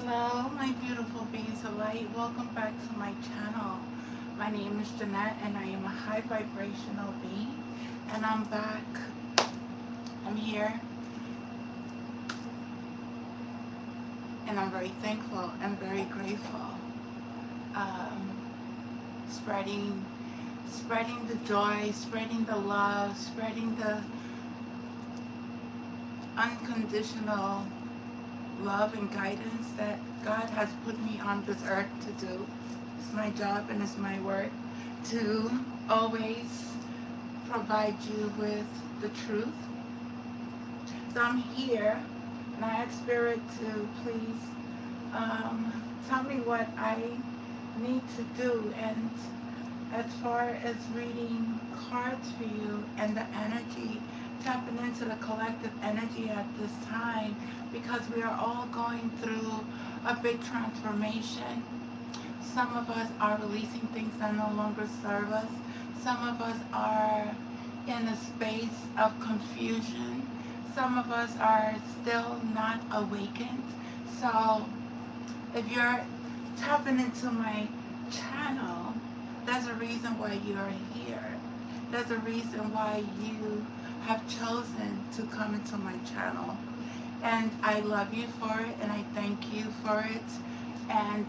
Hello, my beautiful beings of light. Welcome back to my channel. My name is Jeanette, and I am a high vibrational being. And I'm back. I'm here, and I'm very thankful and very grateful. Um, spreading, spreading the joy, spreading the love, spreading the unconditional love and guidance that God has put me on this earth to do. It's my job and it's my work to always provide you with the truth. So I'm here, and I ask Spirit to please tell me what I need to do. And as far as reading cards for you and the energy, tapping into the collective energy at this time, because we are all going through a big transformation. Some of us are releasing things that no longer serve us. Some of us are in a space of confusion. Some of us are still not awakened. So if you're tapping into my channel, there's a reason why you are here. There's a reason why you have chosen to come into my channel. And I love you for it, and I thank you for it. And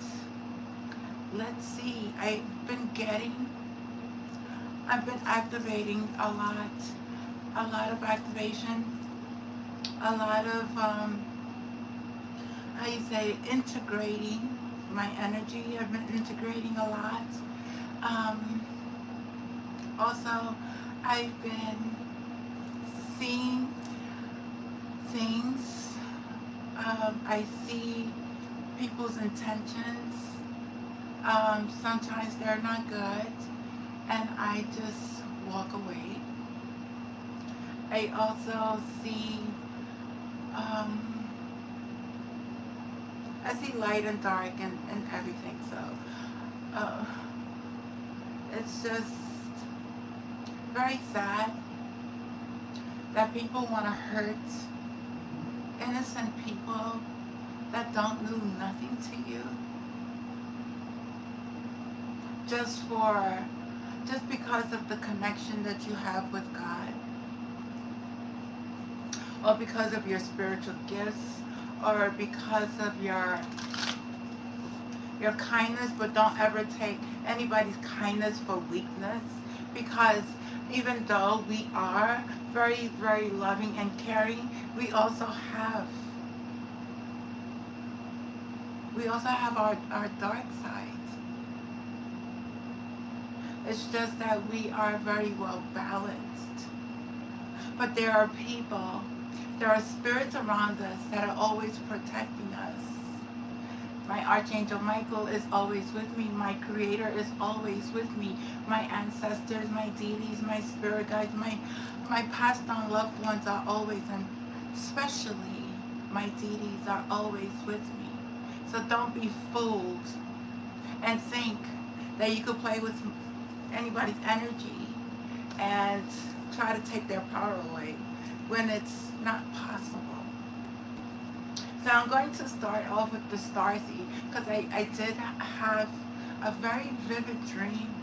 let's see, I've been activating a lot of activation, a lot of, how you say, integrating my energy. I've been integrating a lot. Also, I've been seeing things. I see people's intentions. Sometimes they're not good, and I just walk away. I also see, I see light and dark and everything. So it's just very sad that people want to hurt innocent people that don't do nothing to you just because of the connection that you have with God, or because of your spiritual gifts, or because of your kindness. But don't ever take anybody's kindness for weakness, because even though we are very, very loving and caring, we also have our dark sides. It's just that we are very well balanced. But there are people, there are spirits around us that are always protecting us. My Archangel Michael is always with me. My Creator is always with me. My ancestors, my deities, my spirit guides, my passed on loved ones are always, and especially my deities are always with me. So don't be fooled and think that you could play with anybody's energy and try to take their power away when it's not possible. So I'm going to start off with the Starseed, because I did have a very vivid dream.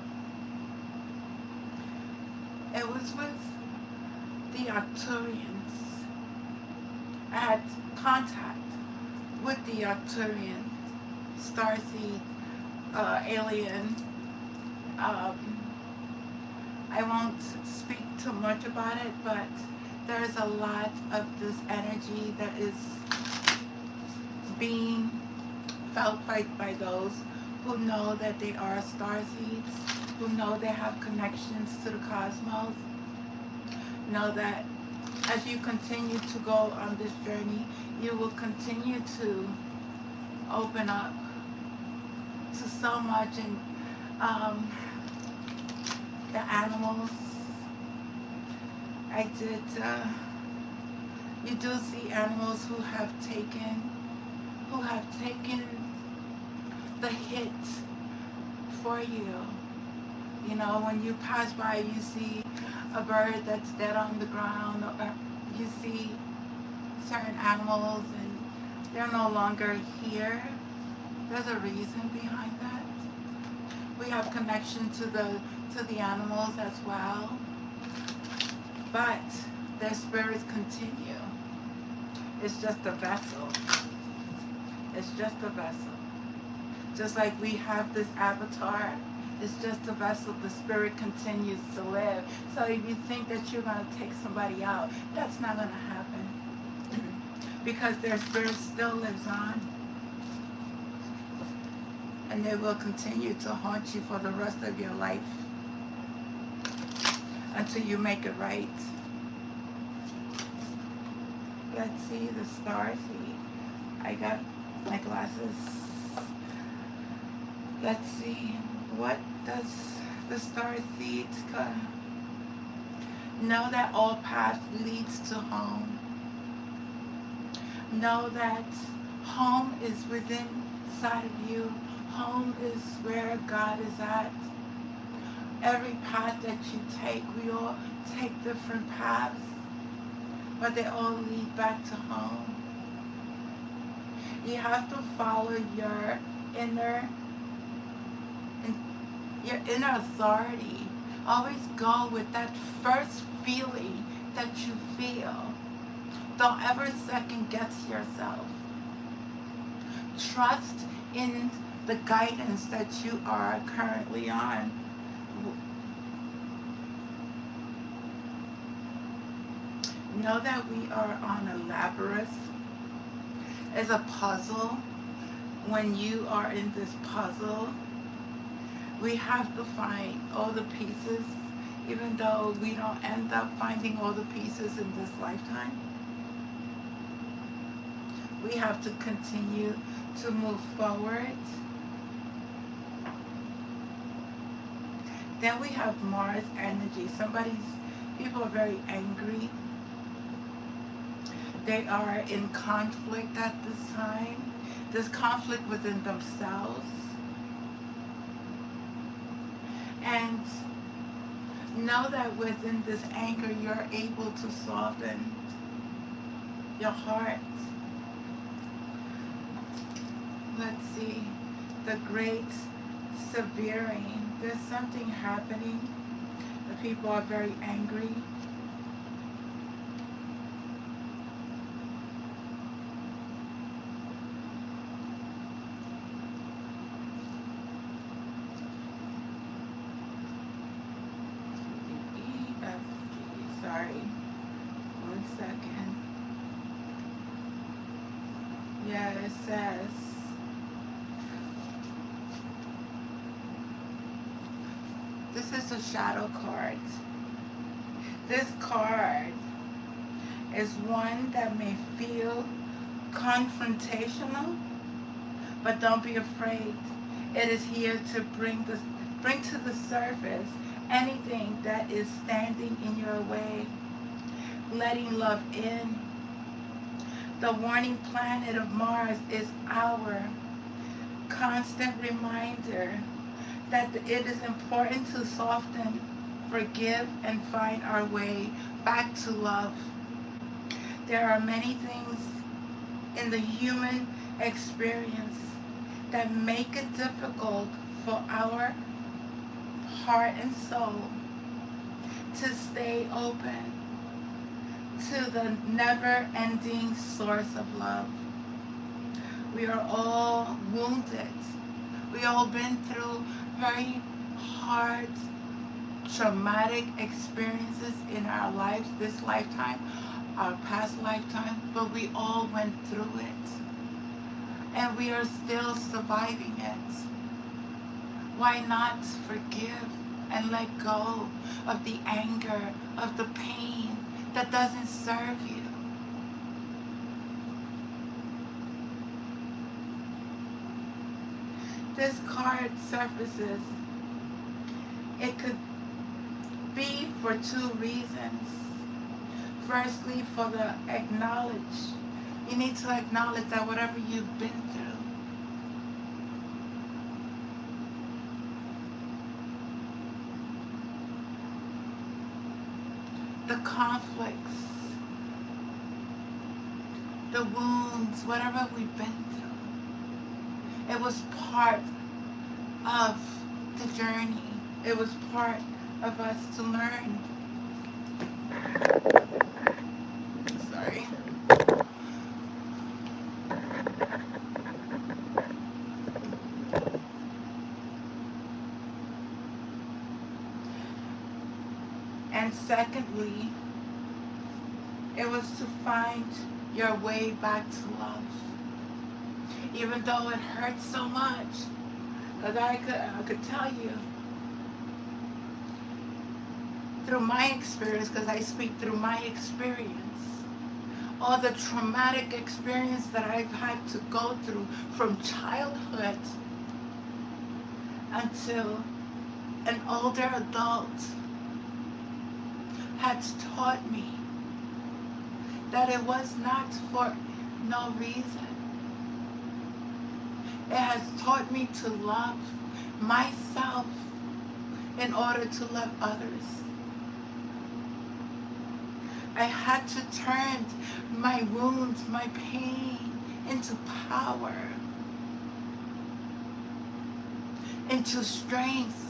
It was with the Arcturians. I had contact with the Arcturian Starseed alien. I won't speak too much about it, but there's a lot of this energy that is being felt by those who know that they are starseeds, who know they have connections to the cosmos. Know that as you continue to go on this journey, you will continue to open up to so much. And the animals, you do see animals who have taken the hit for you. You know, when you pass by, you see a bird that's dead on the ground, or you see certain animals, and they're no longer here. There's a reason behind that. We have connection to the animals as well, but their spirits continue. It's just a vessel. It's just a vessel. Just like we have this avatar, it's just a vessel. The spirit continues to live. So if you think that you're going to take somebody out, that's not going to happen. Because their spirit still lives on. And they will continue to haunt you for the rest of your life until you make it right. Let's see the star seed. I got my glasses. Let's see. What does the star seed know? That all paths leads to home. Know that home is within inside of you. Home is where God is at. Every path that you take, we all take different paths, but they all lead back to home. You have to follow your inner authority. Always go with that first feeling that you feel. Don't ever second guess yourself. Trust in the guidance that you are currently on. Know that we are on a labyrinth. It's a puzzle. When you are in this puzzle, we have to find all the pieces, even though we don't end up finding all the pieces in this lifetime. We have to continue to move forward. Then we have Mars energy. People are very angry. They are in conflict at this time. There's conflict within themselves. And know that within this anger, you're able to soften your heart. Let's see. The great severing. There's something happening. The people are very angry. Sorry. 1 second. Yeah, it says this is a shadow card. This card is one that may feel confrontational, but don't be afraid. It is here to bring to the surface anything that is standing in your way, letting love in. The warning planet of Mars is our constant reminder that it is important to soften, forgive, and find our way back to love. There are many things in the human experience that make it difficult for our heart and soul to stay open to the never-ending source of love. We are all wounded. We all been through very hard, traumatic experiences in our lives, this lifetime, our past lifetime, but we all went through it. And we are still surviving it. Why not forgive and let go of the anger, of the pain that doesn't serve you? This card surfaces. It could be for 2 reasons. Firstly, for the acknowledge. You need to acknowledge that whatever you've been through, the conflicts, the wounds, whatever we've been through. It was part of the journey. It was part of us to learn. Sorry. And secondly, it was to find your way back to love. Even though it hurts so much. Because I could tell you, through my experience, because I speak through my experience, all the traumatic experience that I've had to go through from childhood until an older adult has taught me that it was not for no reason. It has taught me to love myself in order to love others. I had to turn my wounds, my pain, into power, into strength,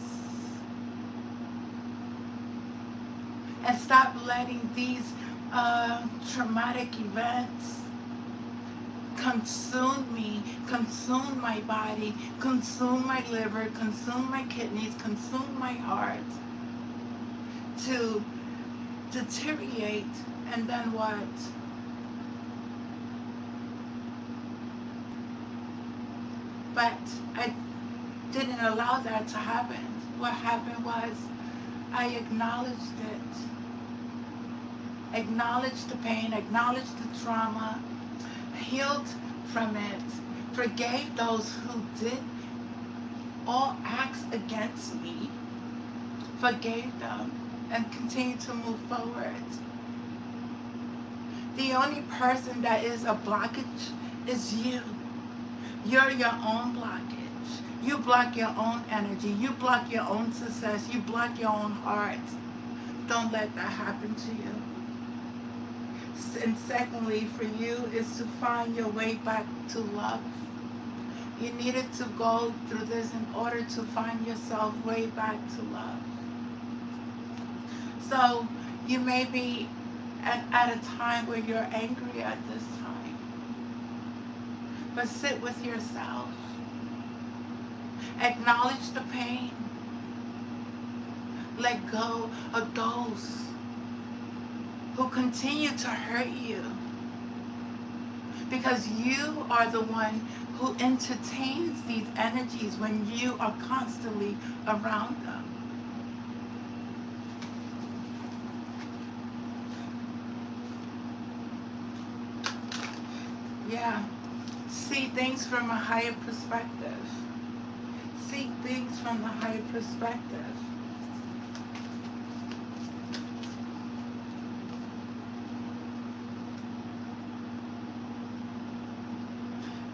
and stop letting these traumatic events consume me, consume my body, consume my liver, consume my kidneys, consume my heart, to deteriorate. And then what? But I didn't allow that to happen. What happened was I acknowledged it. Acknowledged the pain, acknowledged the trauma, healed from it, forgave those who did all acts against me, forgave them, and continued to move forward. The only person that is a blockage is you. You're your own blockage. You block your own energy. You block your own success. You block your own heart. Don't let that happen to you. And secondly, for you is to find your way back to love. You needed to go through this in order to find yourself way back to love. So you may be at a time where you're angry at this time. But sit with yourself. Acknowledge the pain. Let go of those who continue to hurt you, because you are the one who entertains these energies when you are constantly around them. Yeah, see things from a higher perspective. See things from a higher perspective.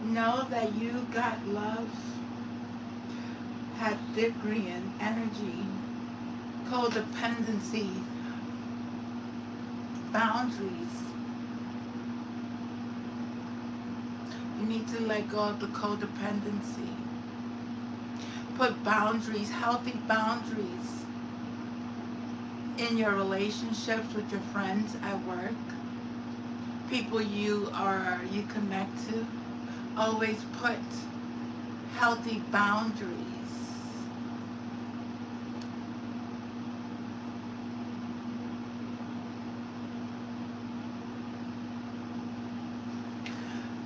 Know that you got love, Hadrian energy, codependency, boundaries. You need to let go of the codependency. Put boundaries, healthy boundaries, in your relationships with your friends at work, people you connect to. Always put healthy boundaries.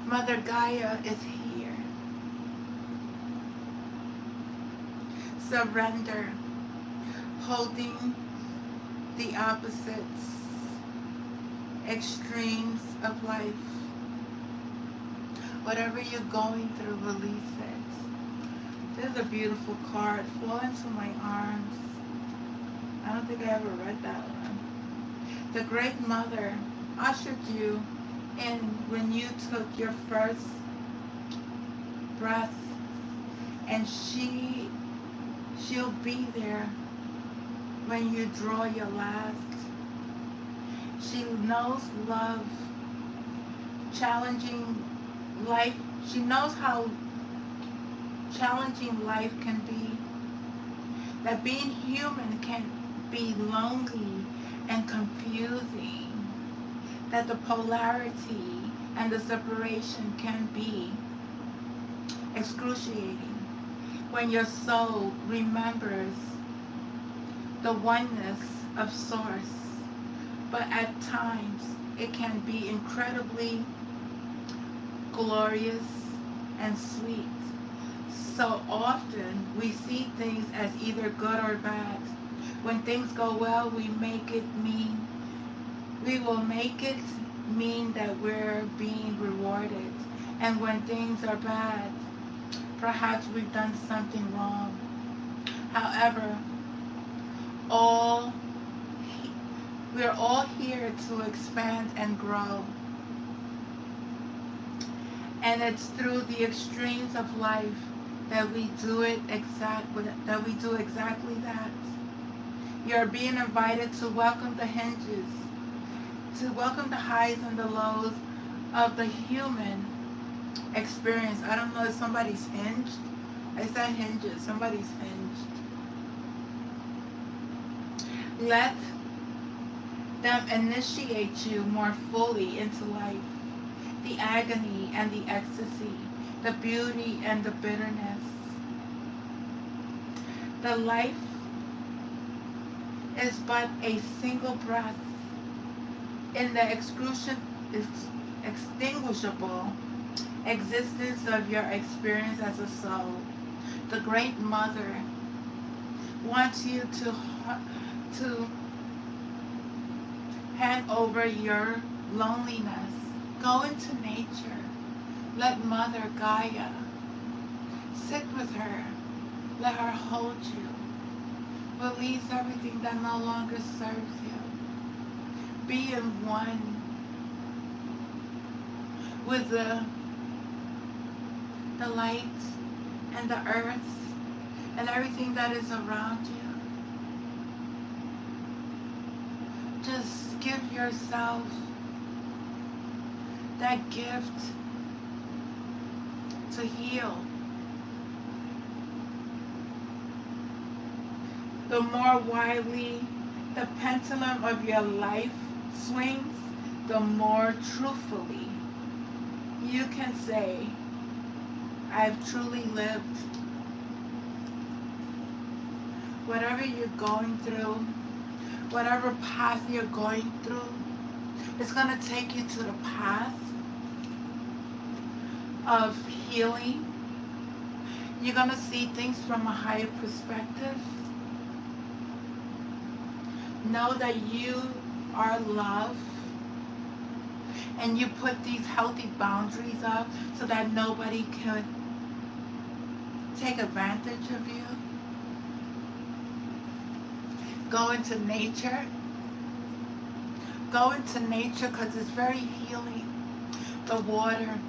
Mother Gaia is here. Surrender. Holding the opposites, extremes of life. Whatever you're going through, release it. This is a beautiful card. Fall into my arms. I don't think I ever read that one. The Great Mother ushered you in when you took your first breath, and she'll be there when you draw your last. She knows love. challenging life. She knows how challenging life can be. That being human can be lonely and confusing. That the polarity and the separation can be excruciating when your soul remembers the oneness of Source. But at times, it can be incredibly glorious and sweet. So often, we see things as either good or bad. When things go well, we will make it mean that we're being rewarded. And when things are bad, perhaps we've done something wrong. However, we're all here to expand and grow. And it's through the extremes of life that we do exactly that. You're being invited to welcome the hinges, to welcome the highs and the lows of the human experience. I don't know if somebody's hinged. I said hinges. Somebody's hinged. Let them initiate you more fully into life. The agony and the ecstasy, the beauty and the bitterness. The life is but a single breath in the extinguishable existence of your experience as a soul. The Great Mother wants you to hand over your loneliness. Go into nature. Let Mother Gaia sit with her. Let her hold you. Release everything that no longer serves you. Be in one with the light and the earth and everything that is around you. Just give yourself that gift to heal. The more widely the pendulum of your life swings, the more truthfully you can say, I've truly lived. Whatever you're going through, whatever path you're going through, it's going to take you to the path of healing. You're going to see things from a higher perspective. Know that you are love. And you put these healthy boundaries up so that nobody could take advantage of you. Go into nature. Go into nature because it's very healing. The water,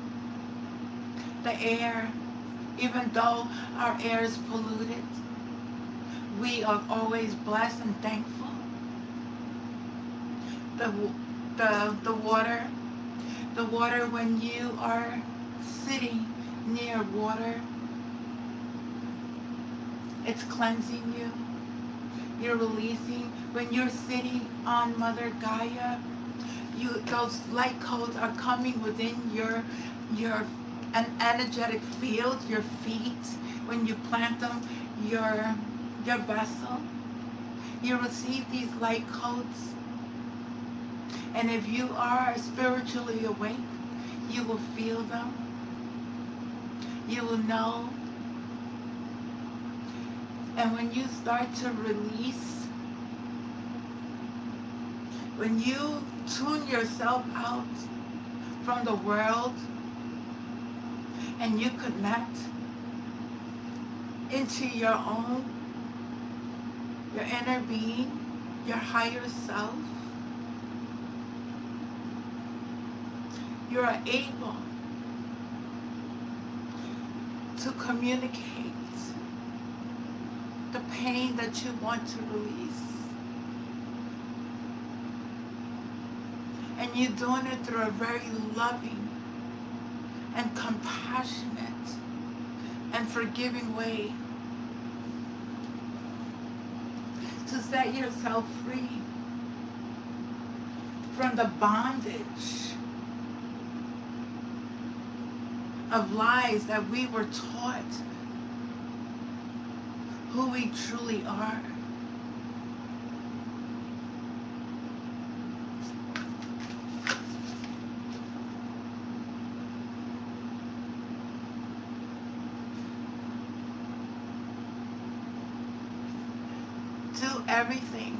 the air, even though our air is polluted, we are always blessed and thankful. The water, when you are sitting near water, it's cleansing you. You're releasing. When you're sitting on Mother Gaia, those light codes are coming within an energetic field, your feet. When you plant them, your vessel, you receive these light codes. And if you are spiritually awake, you will feel them. You will know. And when you start to release, when you tune yourself out from the world and you connect into your own, your inner being, your higher self, you are able to communicate the pain that you want to release. And you're doing it through a very loving and compassionate and forgiving way to set yourself free from the bondage of lies that we were taught who we truly are. Do everything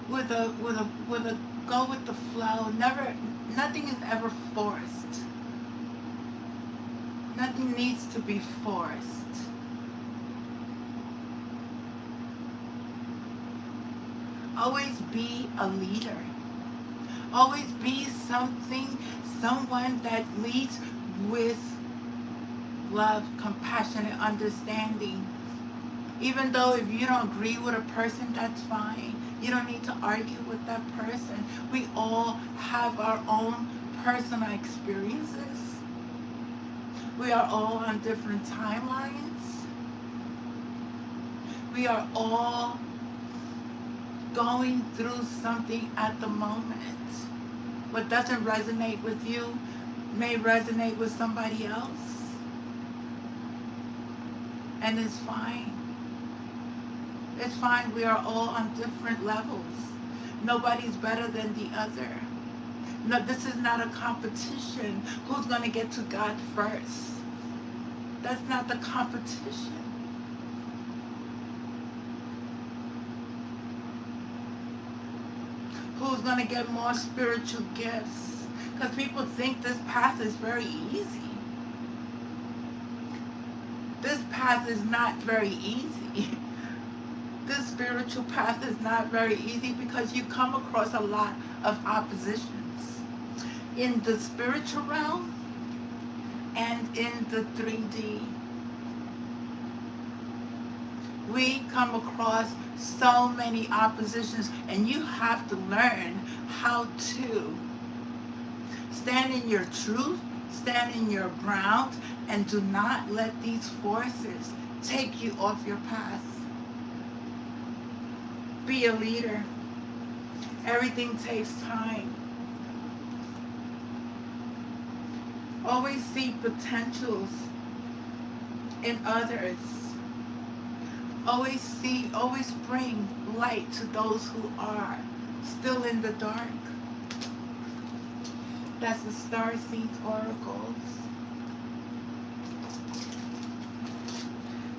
with a go with the flow. Nothing is ever forced. Nothing needs to be forced. Always be a leader. Always be someone that leads with love, compassion, and understanding. Even though if you don't agree with a person, that's fine. You don't need to argue with that person. We all have our own personal experiences. We are all on different timelines. We are all going through something at the moment. What doesn't resonate with you may resonate with somebody else. And it's fine. It's fine. We are all on different levels. Nobody's better than the other. No, this is not a competition. Who's going to get to God first? That's not the competition. Who's going to get more spiritual gifts? Because people think this path is very easy. This path is not very easy. This spiritual path is not very easy because you come across a lot of oppositions in the spiritual realm and in the 3D. We come across so many oppositions, and you have to learn how to stand in your truth, stand in your ground, and do not let these forces take you off your path. Be a leader. Everything takes time. Always see potentials in others. Always bring light to those who are still in the dark. That's the Star Seeds Oracles.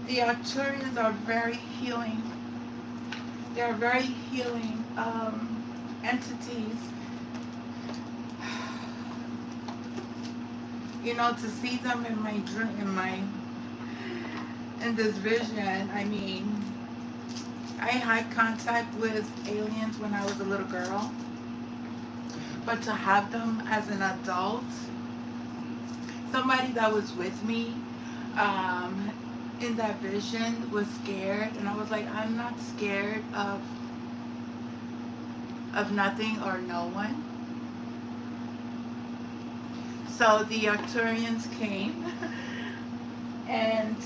The Arcturians are very healing. They are very healing entities. You know, to see them in my dream, in this vision, I mean, I had contact with aliens when I was a little girl, but to have them as an adult, somebody that was with me in that vision was scared, and I was like, I'm not scared of nothing or no one. So the Arcturians came, and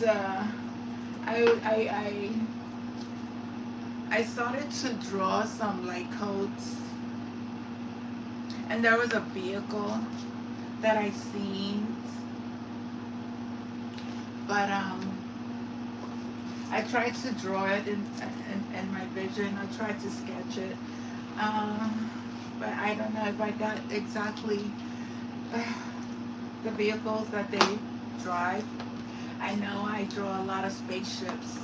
I started to draw some light codes, and there was a vehicle that I seen, but I tried to draw it in my vision. I tried to sketch it, but I don't know if I got exactly the vehicles that they drive. I know I draw a lot of spaceships.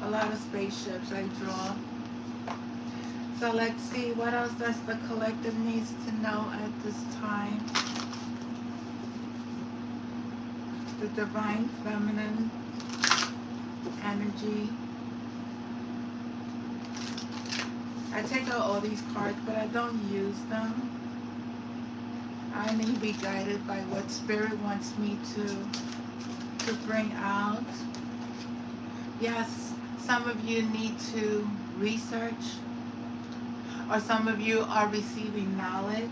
A lot of spaceships I draw. So let's see, what else does the collective needs to know at this time? The divine feminine energy. I take out all these cards, but I don't use them. I need to be guided by what Spirit wants me to bring out. Yes, some of you need to research. or some of you are receiving knowledge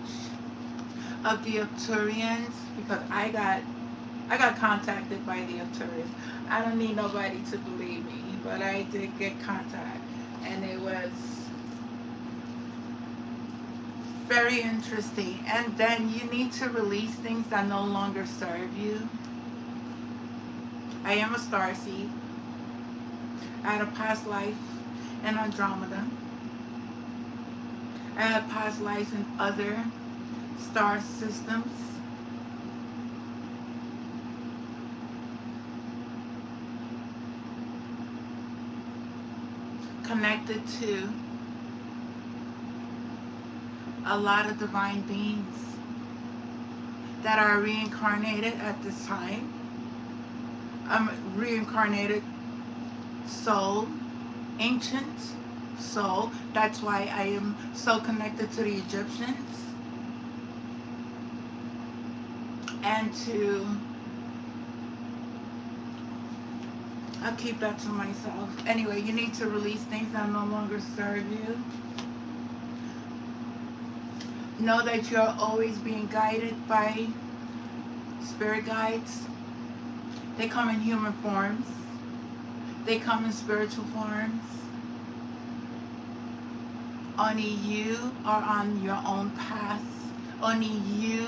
of the Arcturians, because I got contacted by the Arcturians. I don't need nobody to believe me, but I did get contact, and it was very interesting. And then you need to release things that no longer serve you. I am a starseed. I had a past life in Andromeda. I had past lives in other star systems. Connected to a lot of divine beings that are reincarnated at this time. I'm a reincarnated soul, ancient soul. That's why I am so connected to the Egyptians and to, I'll keep that to myself. Anyway, you need to release things that no longer serve you. Know that you're always being guided by spirit guides. They come in human forms. They come in spiritual forms. Only you are on your own path. Only you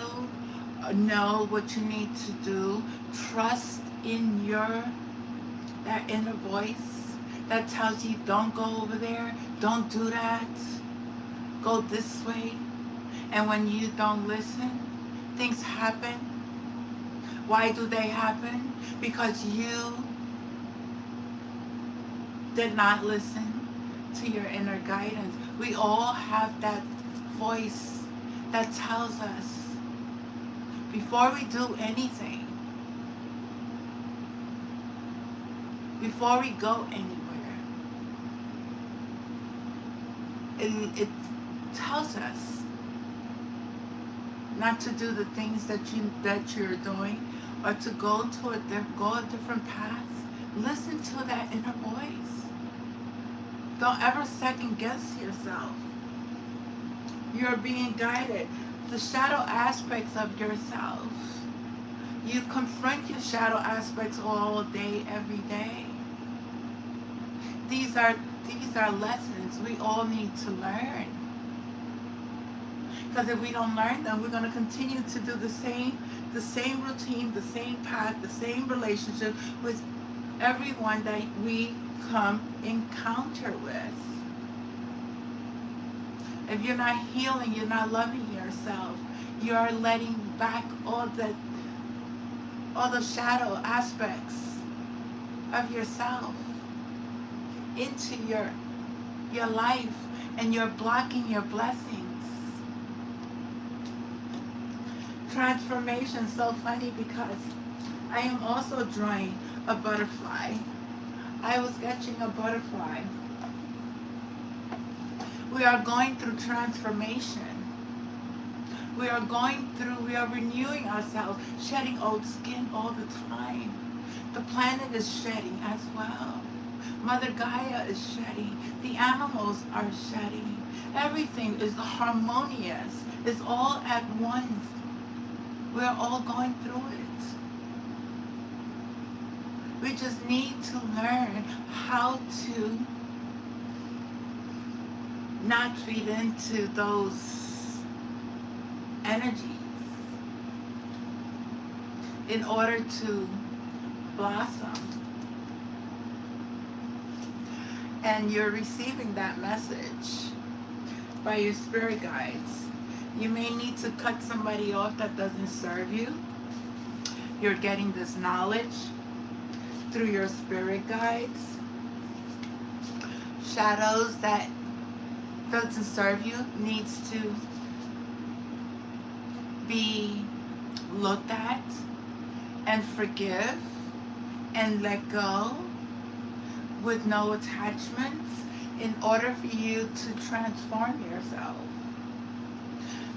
know what you need to do. Trust in that inner voice that tells you, don't go over there, don't do that, go this way. And when you don't listen, things happen. Why do they happen? Because you did not listen to your inner guidance. We all have that voice that tells us before we do anything, before we go anywhere, it tells us not to do the things that you're doing, or to go a different path. Listen to that inner voice. Don't ever second guess yourself. You're being guided. The shadow aspects of yourself. You confront your shadow aspects all day, every day. These are lessons we all need to learn. Because if we don't learn them, we're going to continue to do the same routine, the same path, the same relationship with everyone that we come encounter with. If you're not healing, you're not loving yourself. You're letting back all the shadow aspects of yourself into your life, and you're blocking your blessings. Transformation, so funny, because I am also drawing a butterfly. I was sketching a butterfly. We are going through transformation. We are renewing ourselves, shedding old skin all the time. The planet is shedding as well. Mother Gaia is shedding. The animals are shedding. Everything is harmonious. It's all at once. We're all going through it. We just need to learn how to not feed into those energies in order to blossom. And you're receiving that message by your spirit guides. You may need to cut somebody off that doesn't serve you. You're getting this knowledge through your spirit guides. Shadows that doesn't serve you needs to be looked at and forgive and let go with no attachments in order for you to transform yourself.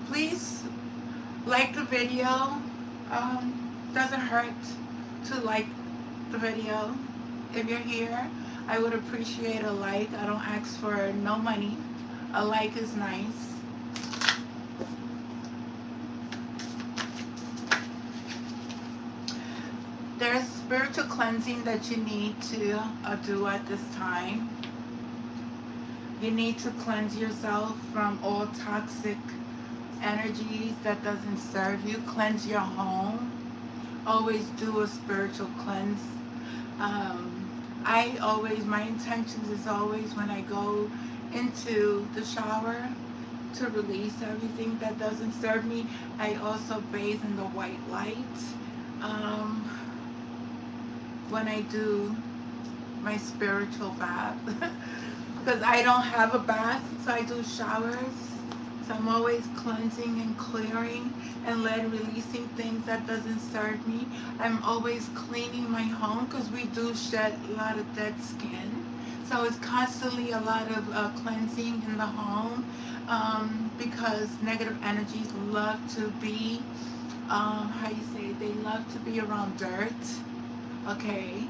Please like the video. Doesn't hurt to like the video. If you're here, I would appreciate a like. I don't ask for no money. A like is nice. There's spiritual cleansing that you need to do at this time. You need to cleanse yourself from all toxic energies that doesn't serve you. Cleanse your home. Always do a spiritual cleanse. My intentions is always when I go into the shower to release everything that doesn't serve me. I also bathe in the white light when I do my spiritual bath. Because I don't have a bath, so I do showers. So I'm always cleansing and clearing and releasing things that doesn't serve me. I'm always cleaning my home because we do shed a lot of dead skin. So it's constantly a lot of cleansing in the home because negative energies love to be, they love to be around dirt. Okay.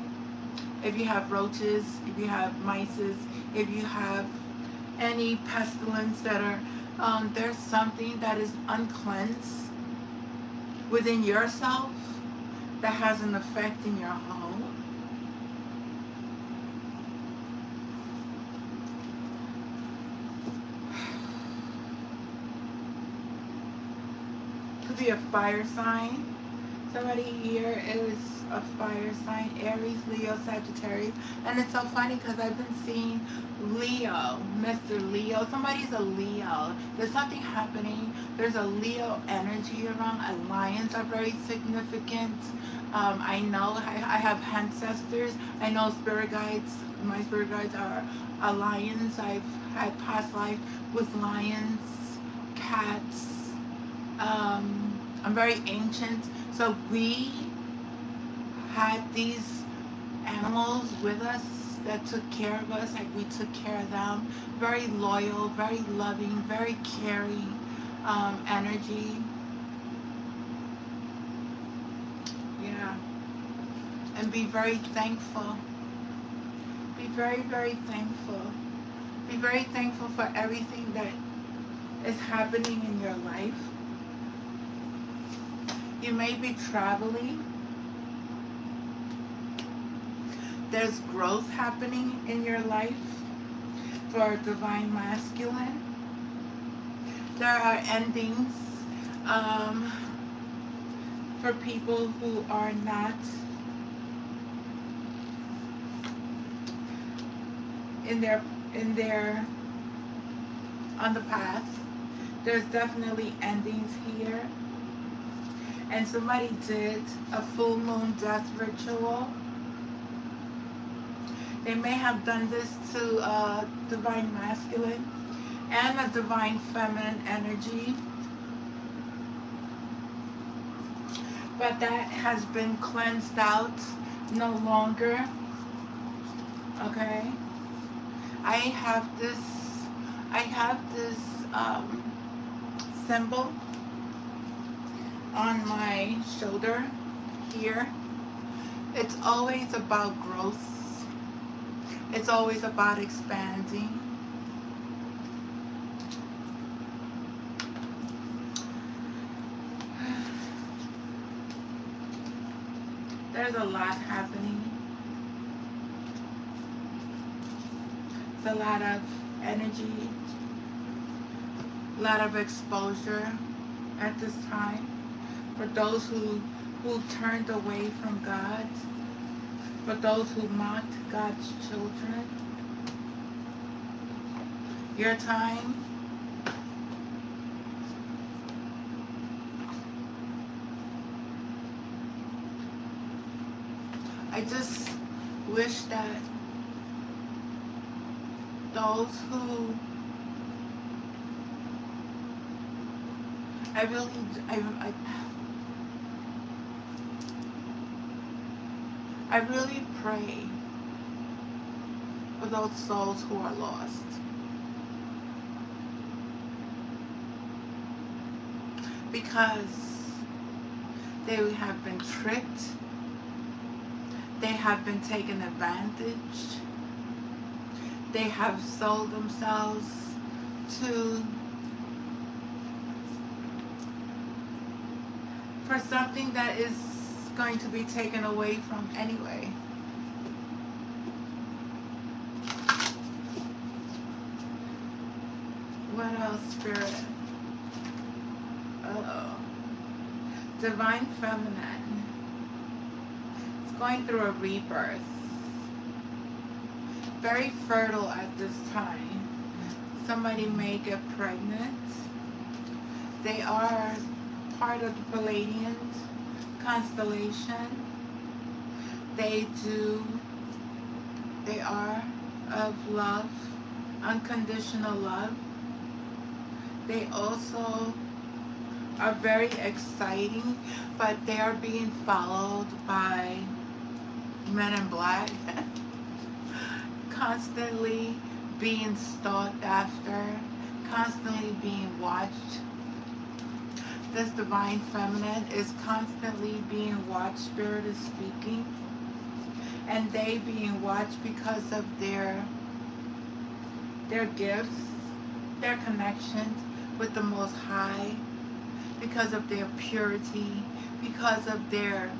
If you have roaches, if you have mice, if you have any pestilence that are, there's something that is uncleansed within yourself that has an effect in your home. Could be a fire sign. Somebody here is a fire sign, Aries, Leo, Sagittarius. And it's so funny because I've been seeing Leo, Mr. Leo. Somebody's a Leo. There's something happening. There's a Leo energy around. Lions are very significant. I know I have ancestors. I know spirit guides. My spirit guides are lions. I've had past life with lions, cats. I'm very ancient. So we had these animals with us that took care of us, like we took care of them. Very loyal, very loving, very caring energy. Yeah. And be very thankful. Be very, very thankful. Be very thankful for everything that is happening in your life. You may be traveling. There's growth happening in your life for divine masculine. There are endings for people who are not in their on the path. There's definitely endings here. And somebody did a full moon death ritual. They may have done this to a divine masculine and a divine feminine energy. But that has been cleansed out no longer. Okay? I have this symbol on my shoulder here. It's always about growth. It's always about expanding. There's a lot happening. It's a lot of energy, a lot of exposure at this time. For those who turned away from God, for those who mocked God's children. Your time I just wish that those who I really pray for those souls who are lost. Because they have been tricked. They have been taken advantage. They have sold themselves to for something that is going to be taken away from anyway. What else, Spirit? Uh-oh. Divine Feminine. It's going through a rebirth. Very fertile at this time. Somebody may get pregnant. They are part of the Palladian constellation. They are of love, unconditional love. They also are very exciting, but they are being followed by men in black, constantly being stalked after, constantly being watched. This Divine Feminine is constantly being watched, Spirit is speaking, and they being watched because of their gifts, their connections with the Most High, because of their purity, because of their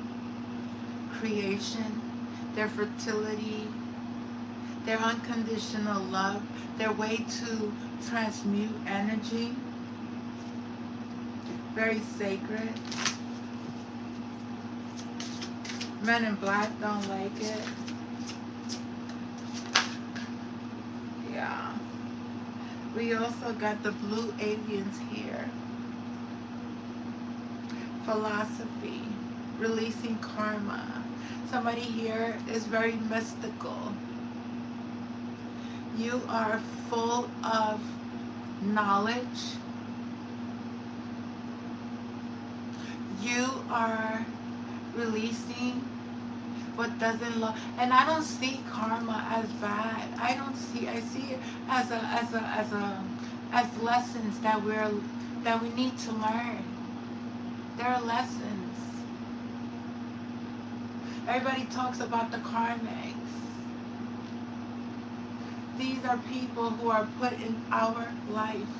creation, their fertility, their unconditional love, their way to transmute energy. Very sacred. Men in black don't like it. Yeah. We also got the blue aliens here. Philosophy. Releasing karma. Somebody here is very mystical. You are full of knowledge. You are releasing what doesn't love, and I don't see karma as bad. I see it as lessons that we need to learn. There are lessons. Everybody talks about the karmics. These are people who are put in our life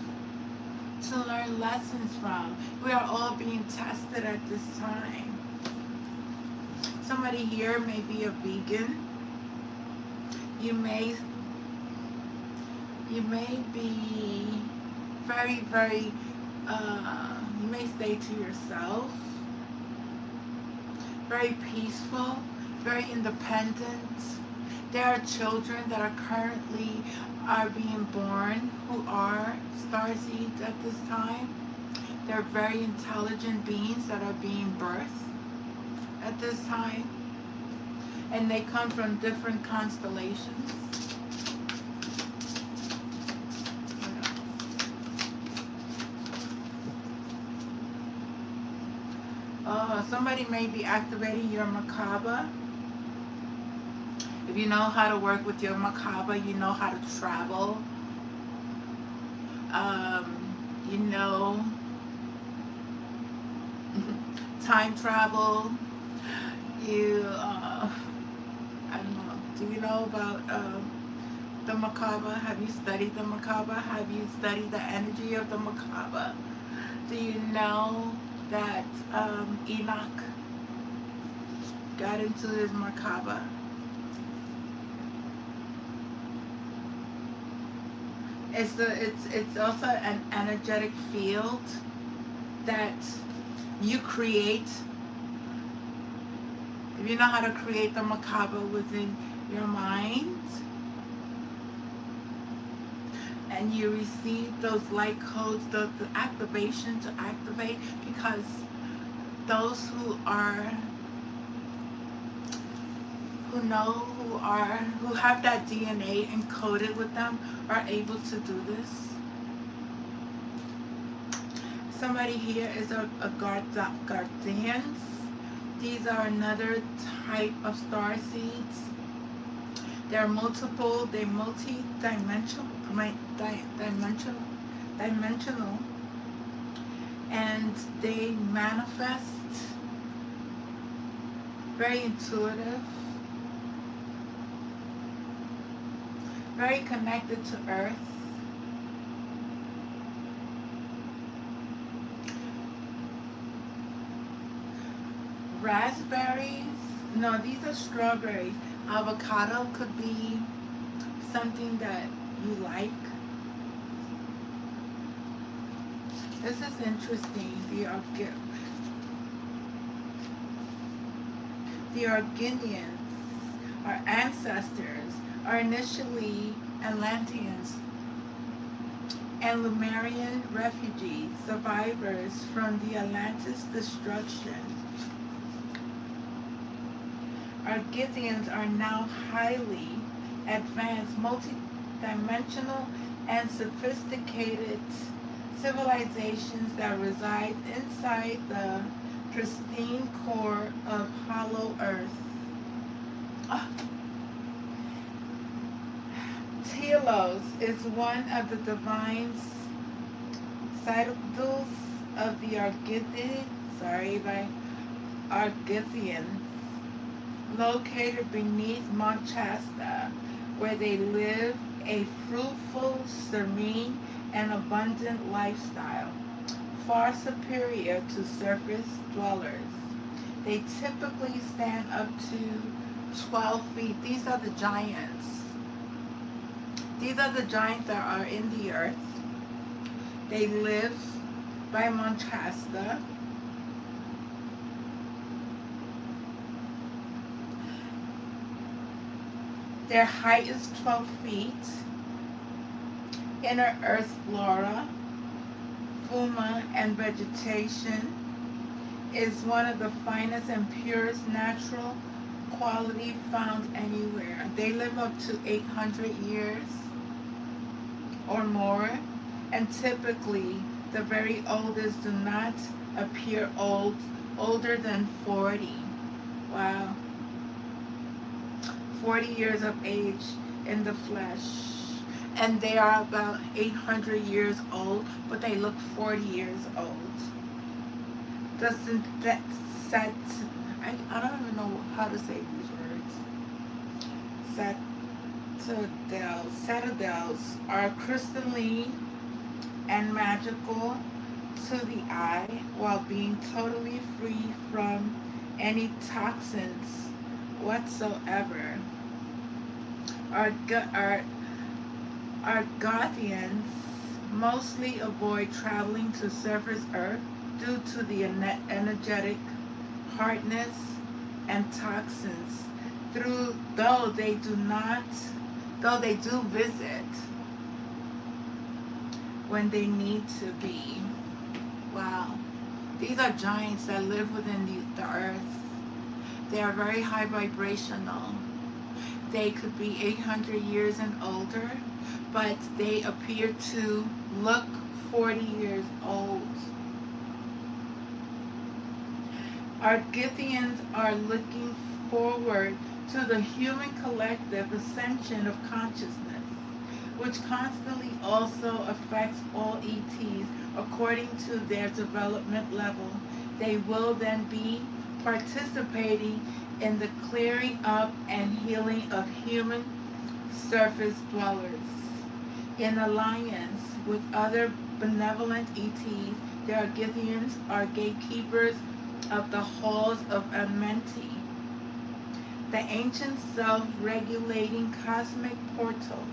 to learn lessons from. We are all being tested at this time. Somebody here may be a vegan. You may be very, very, you may stay to yourself. Very peaceful, very independent. There are children that are currently being born who are starseeds at this time. They're very intelligent beings that are being birthed at this time. And they come from different constellations. Somebody may be activating your Macabre. If you know how to work with your Macabre, you know how to travel. You know, time travel. You, I don't know, do you know about the Macabre? Have you studied the Macabre? Have you studied the energy of the Macabre? Do you know that Enoch got into his Macabre? It's also an energetic field that you create. If you know how to create the Macabre within your mind, and you receive those light codes, the activation to activate, because those who have that DNA encoded with them are able to do this. Somebody here is a guardians. These are another type of star seeds. They're multidimensional, and they manifest. Very intuitive, very connected to Earth. Raspberries, no, these are strawberries. Avocado could be something that you like. This is interesting. The Argonians, our ancestors, are initially Atlanteans and Lemurian refugees, survivors from the Atlantis destruction. Argonians are now highly advanced, multi-dimensional, and sophisticated civilizations that reside inside the pristine core of hollow earth. Telos is one of the divine citadels of the Argonians, located beneath Mount Shasta, where they live a fruitful, serene, and abundant lifestyle, far superior to surface dwellers. They typically stand up to 12 feet. These are the giants. These are the giants that are in the earth. They live by Mount Shasta. Their height is 12 feet. Inner earth flora, fauna, and vegetation is one of the finest and purest natural quality found anywhere. They live up to 800 years or more, and typically the very oldest do not appear older than 40. Wow. 40 years of age in the flesh. And they are about 800 years old, but they look 40 years old. Doesn't that set, I don't even know how to say these words. Citadels are crystalline and magical to the eye while being totally free from any toxins whatsoever. Argonians mostly avoid traveling to surface Earth due to the energetic hardness and toxins. Though they do visit when they need to be. Wow. These are giants that live within the earth. They are very high vibrational. They could be 800 years and older, but they appear to look 40 years old. Argonians are looking forward to the human collective ascension of consciousness, which constantly also affects all ETs according to their development level. They will then be participating in the clearing up and healing of human surface dwellers. In alliance with other benevolent ETs, the Argonians are gatekeepers of the halls of Amenti, the ancient self-regulating cosmic portals,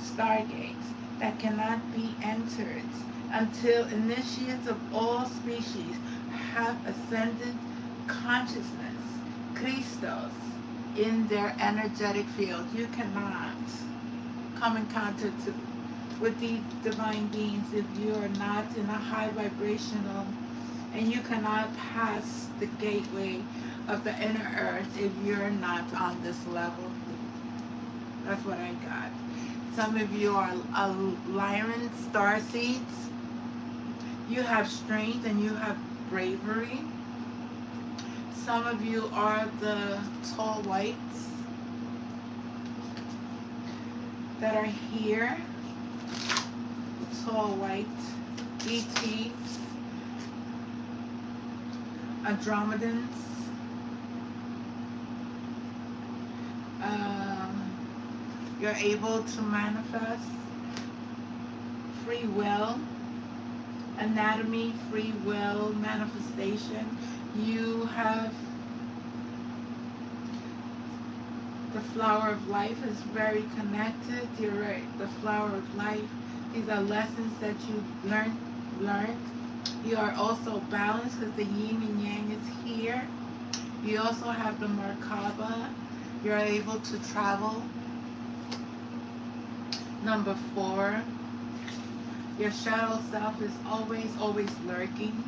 stargates, that cannot be entered until initiates of all species have ascended consciousness, Christos, in their energetic field. You cannot come in contact with these divine beings if you are not in a high vibrational, and you cannot pass the gateway of the inner earth if you're not on this level. That's what I got. Some of you are lion star seeds. You have strength and you have bravery. Some of you are the tall whites that are here. Tall white ETs, Andromedans. You're able to manifest free will, anatomy, free will, manifestation. You have The flower of life is very connected. You're right. The flower of life. These are lessons that you've learned. You are also balanced because the yin and yang is here. You also have the Merkaba. You're able to travel. Number 4. Your shadow self is always lurking.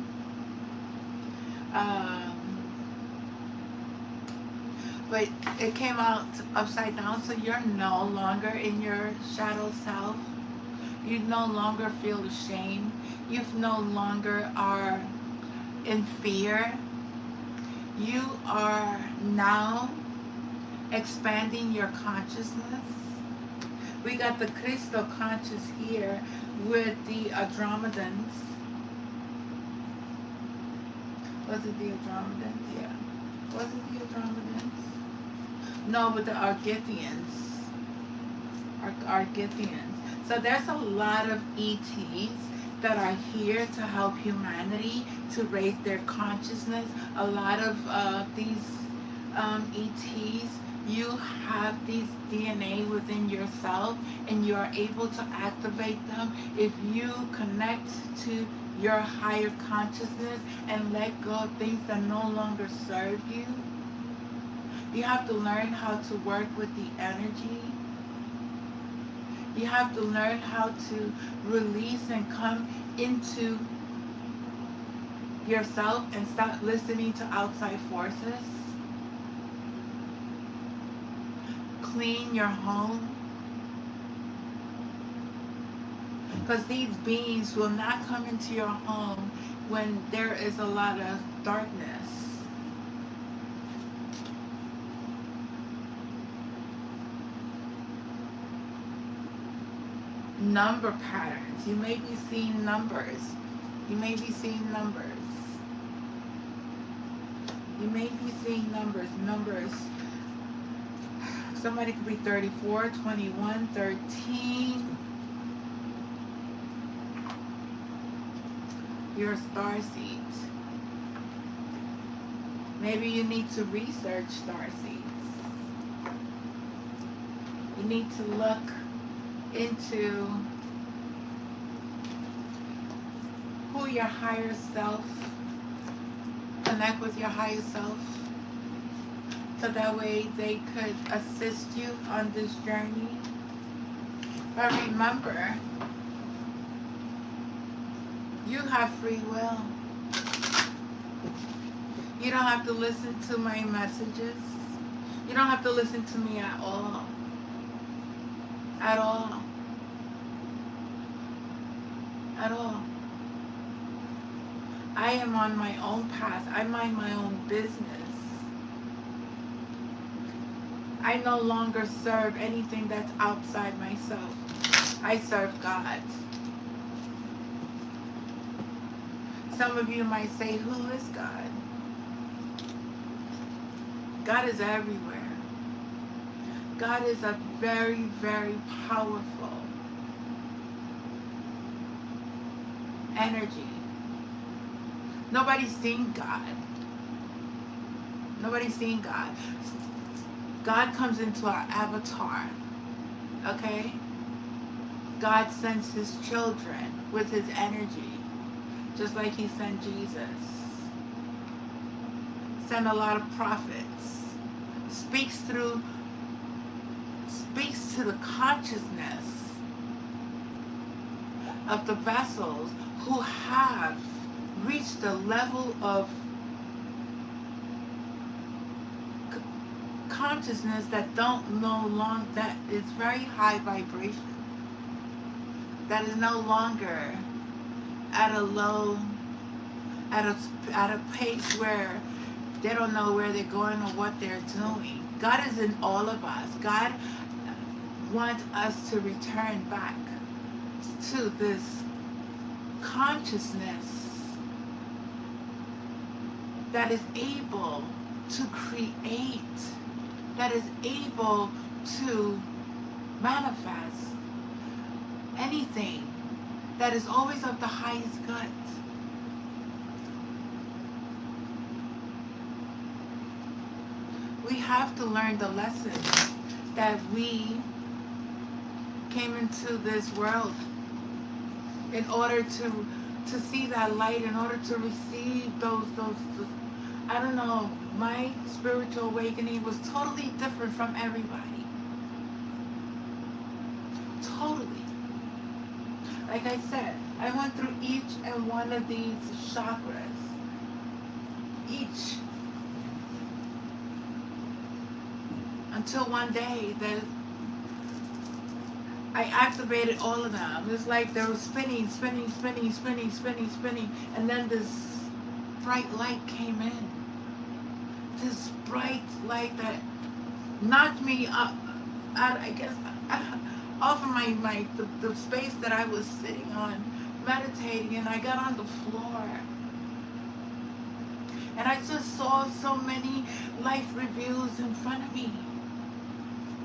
But it came out upside down, so you're no longer in your shadow self. You no longer feel ashamed. You no longer are in fear. You are now expanding your consciousness. We got the crystal conscious here with the Andromedans. Was it the Andromedans? Yeah. Was it the Andromedans? No, with the Argithians. Argithians. So there's a lot of ETs that are here to help humanity to raise their consciousness. A lot of these ETs, you have these DNA within yourself and you are able to activate them if you connect to your higher consciousness and let go of things that no longer serve you. You have to learn how to work with the energy. You have to learn how to release and come into yourself and stop listening to outside forces. Clean your home. Because these beings will not come into your home when there is a lot of darkness. Number patterns. You may be seeing numbers. You may be seeing numbers. You may be seeing numbers. Somebody could be 34, 21, 13. You're a starseed. Maybe you need to research starseeds. You need to look into who your higher self, connect with your higher self, so that way they could assist you on this journey. But remember, you have free will. You don't have to listen to my messages. You don't have to listen to me at all. At all. At all. I am on my own path. I mind my own business. I no longer serve anything that's outside myself. I serve God. Some of you might say, who is God? God is everywhere. God is a very, very powerful energy. Nobody's seen God. Nobody's seen God. God comes into our avatar. Okay? God sends his children with his energy. Just like he sent Jesus. Sent a lot of prophets. Speaks to the consciousness of the vessels who have reached a level of consciousness that that is very high vibration, that is no longer at a pace where they don't know where they're going or what they're doing. God is in all of us. God wants us to return back to this consciousness that is able to create, that is able to manifest anything, that is always of the highest good. We have to learn the lessons that we came into this world in order to see that light, in order to receive those I don't know, my spiritual awakening was totally different from everybody. Totally. Like I said, I went through each and one of these chakras. Each. Until one day that I activated all of them. It's like they were spinning, spinning, spinning, spinning, spinning, spinning, and then this bright light came in. This bright light that knocked me up, out, I guess, off of the space that I was sitting on, meditating, and I got on the floor. And I just saw so many life reviews in front of me.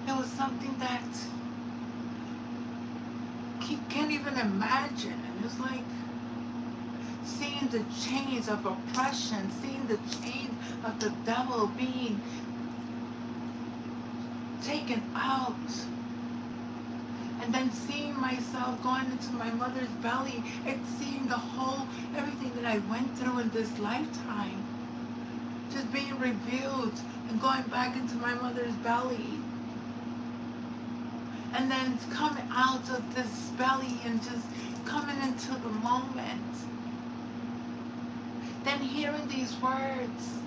It was something that you can't even imagine. And it's like seeing the chains of oppression, seeing the chains of the devil being taken out. And then seeing myself going into my mother's belly and seeing everything that I went through in this lifetime. Just being revealed and going back into my mother's belly. And then coming out of this belly and just coming into the moment. Then hearing these words.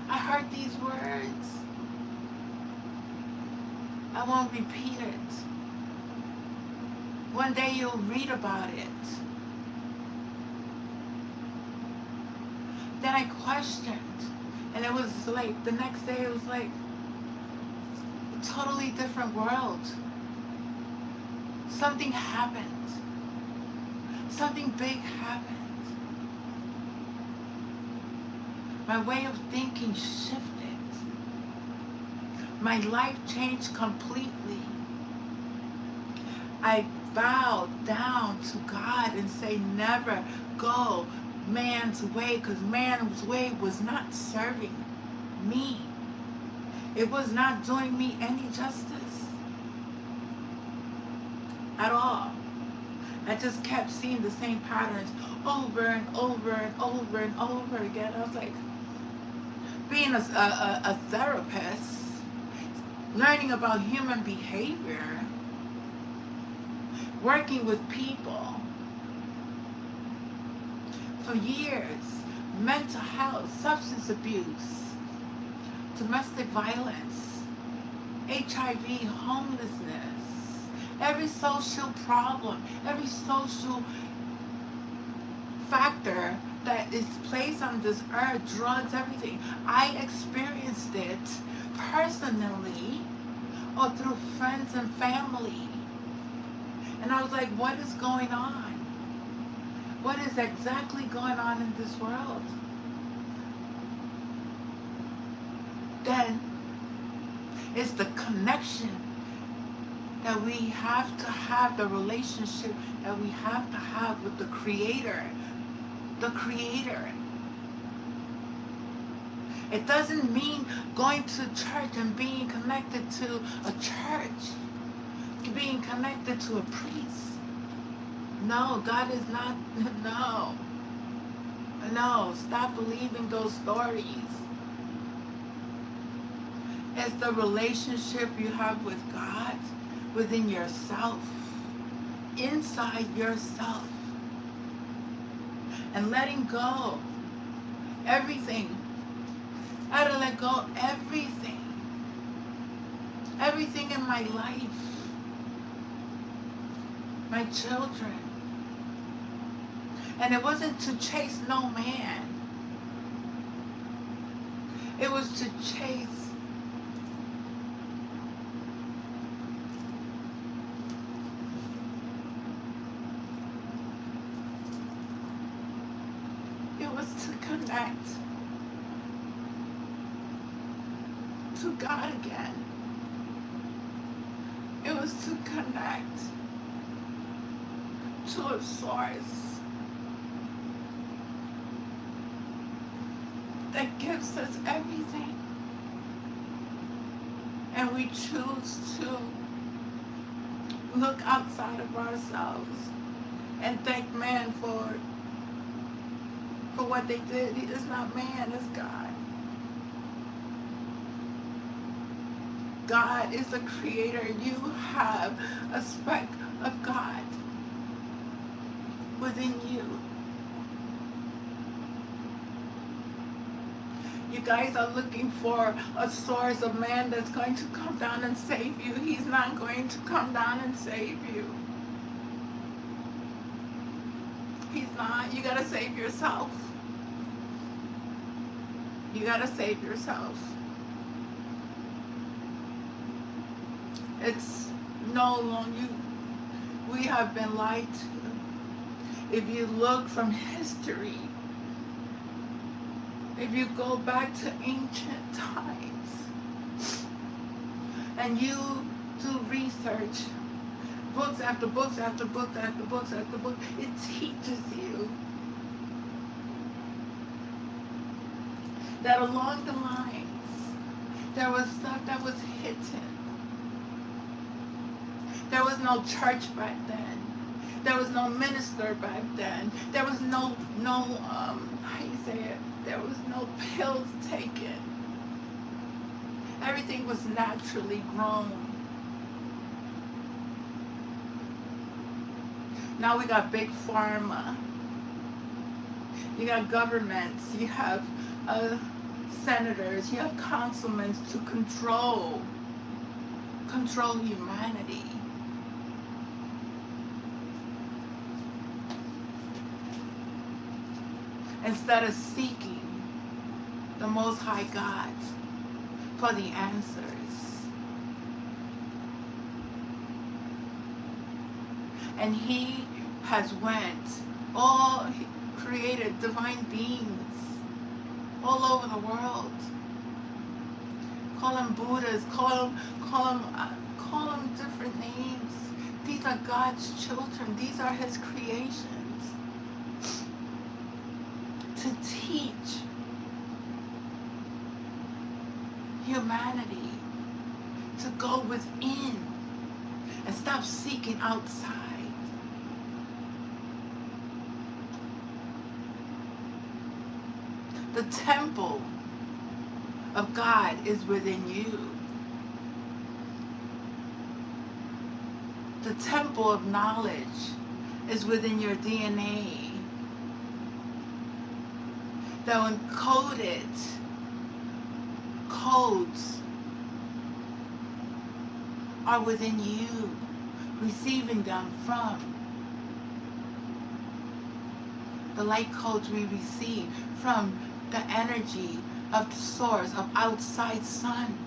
I heard these words. I won't repeat it. One day you'll read about it. Then I questioned. And it was like, the next day it was like a totally different world. Something happened. Something big happened. My way of thinking shifted. My life changed completely. I bowed down to God and say, never go man's way, because man's way was not serving me. It was not doing me any justice at all. I just kept seeing the same patterns over and over and over and over again. I was like, being a therapist, learning about human behavior, working with people for years, mental health, substance abuse, domestic violence, HIV, homelessness, every social problem, every social factor that is placed on this earth, drugs, everything. I experienced it personally or through friends and family. And I was like, what is going on? What is exactly going on in this world? Then it's the connection that we have to have, the relationship that we have to have with the Creator. The Creator. It doesn't mean going to church and being connected to a church, being connected to a priest. No, God is not, no. No, stop believing those stories. It's the relationship you have with God, within yourself, inside yourself. And letting go. Everything. I had to let go everything. Everything in my life. My children. And it wasn't to chase no man. It was to chase connect to God again. It was to connect to a source that gives us everything. And we choose to look outside of ourselves and thank man for what they did. It's not man, it's God. God is the creator. You have a speck of God within you. You guys are looking for a source of man that's going to come down and save you. He's not going to come down and save you. He's not. You gotta save yourself. You gotta save yourself. It's no longer, we have been lied to. If you look from history, if you go back to ancient times and you do research, books after books after books after books after books, it teaches you that along the lines there was stuff that was hidden. There was no church back then. There was no minister back then. There was no how you say it? There was no pills taken. Everything was naturally grown. Now we got big pharma. You got governments. You have senators. You have councilmen to control humanity. Instead of seeking the Most High God for the answers. And He has He created divine beings all over the world. Call them Buddhas, call them different names. These are God's children. These are His creations. To teach humanity to go within and stop seeking outside. The temple of God is within you. The temple of knowledge is within your DNA. The encoded codes are within you, receiving them from the light codes we receive from the energy of the source of outside sun.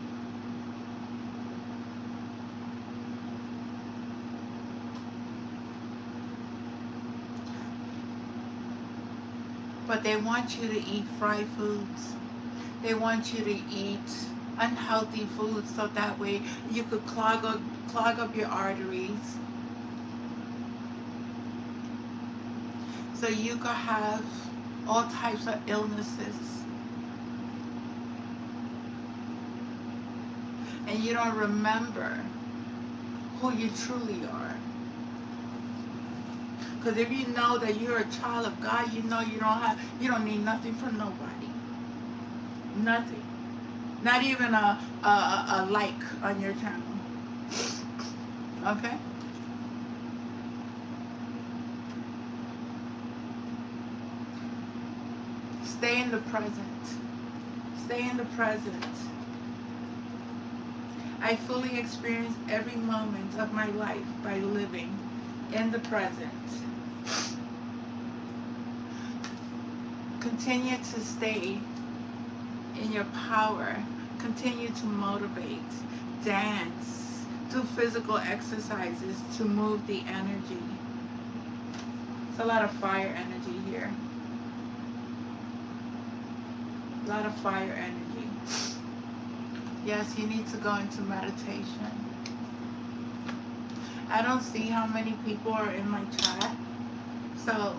But they want you to eat fried foods. They want you to eat unhealthy foods so that way you could clog up your arteries. So you could have all types of illnesses. And you don't remember who you truly are. Because if you know that you're a child of God, you know you don't need nothing from nobody. Nothing. Not even a like on your channel. Okay? Stay in the present. Stay in the present. I fully experience every moment of my life by living in the present. Continue to stay in your power. Continue to motivate, dance, do physical exercises to move the energy. It's a lot of fire energy here. A lot of fire energy. Yes, you need to go into meditation. I don't see how many people are in my chat, so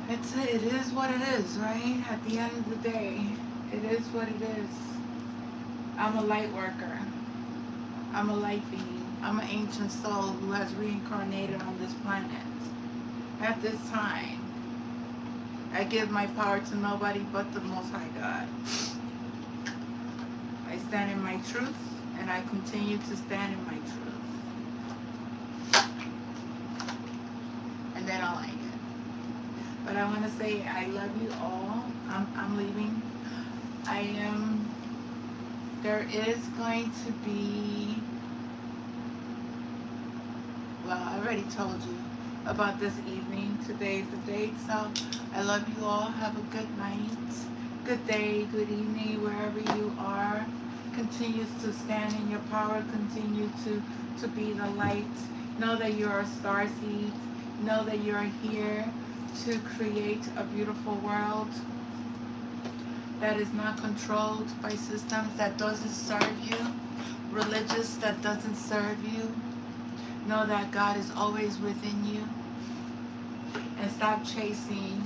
it is what it is, right? At the end of the day, it is what it is. I'm a light worker. I'm a light being. I'm an ancient soul who has reincarnated on this planet. At this time, I give my power to nobody but the Most High God. I stand in my truth, and I continue to stand in my truth. And then I'll end it. But I want to say I love you all. I'm leaving. There is going to be, well, I already told you about this evening. Today is the date, so I love you all. Have a good night, good day, good evening, wherever you are. Continue to stand in your power. Continue to be the light. Know that you're a star seed. Know that you're here to create a beautiful world that is not controlled by systems that doesn't serve you, religious that doesn't serve you. Know that God is always within you, and stop chasing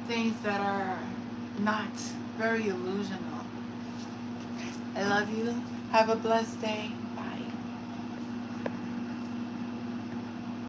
things that are not very illusional. I love you. Have a blessed day.